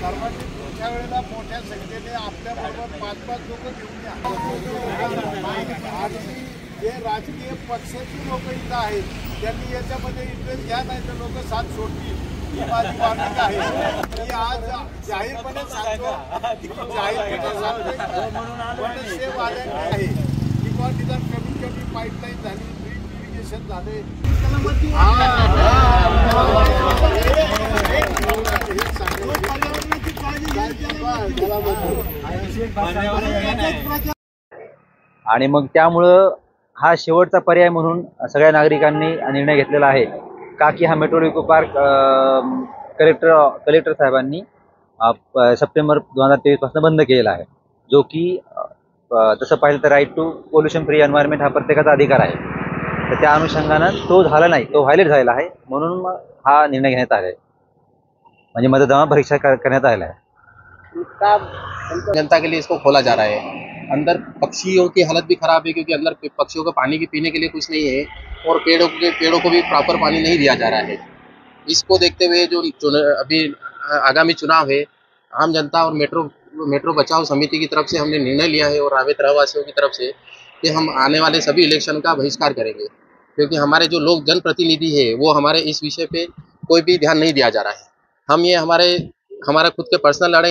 सर्वांनी पुढच्या वेळेला मोठ्या संख्येने आपल्याबरोबर 5-5 लोक घेऊन या. आणि जे राजकीय पक्षाची लोक इथं आहेत त्यांनी याच्यामध्ये इंटरेस्ट घ्या, नाही तर लोक साथ सोडतील. ही माझी मागणी आहे. मी आज जाहीरपणे सांगतो वाल्यांनी आहे की बा निदान कमीत कमी पाईपलाईन झाली, ड्रीप इरिगेशन झाले. आणि मग त्यामुळं हा शेवटचा पर्याय म्हणून सगळ्या नागरिकांनी निर्णय घेतलेला आहे का की हा मेट्रो इको पार्क कलेक्टर साहेबांनी सप्टेंबर 2023 पासून बंद केलेला आहे, जो की तसं पाहिलं तर right to pollution free environment हा प्रत्येकाचा अधिकार आहे. तर त्या अनुषंगानं तो झाला नाही, तो व्हायलेट झालेला आहे, म्हणून मग हा निर्णय घेण्यात आला आहे, म्हणजे मतदानावर परीक्षा करण्यात आलेला है. जनता के लिए इसको खोला जा रहा है. अंदर पक्षियों की हालत भी खराब है क्योंकि अंदर पक्षियों को पानी की पीने के लिए कुछ नहीं है और पेड़ों को भी प्रॉपर पानी नहीं दिया जा रहा है. इसको देखते हुए जो अभी आगामी चुनाव है, आम जनता और मेट्रो बचाओ समिति की तरफ से हमने निर्णय लिया है और रावेत रहवासियों की तरफ से कि हम आने वाले सभी इलेक्शन का बहिष्कार करेंगे, क्योंकि हमारे जो लोग जनप्रतिनिधि है वो हमारे इस विषय पे कोई भी ध्यान नहीं दिया जा रहा है. हम ये हमारा खुद के पर्सनल लड़ाई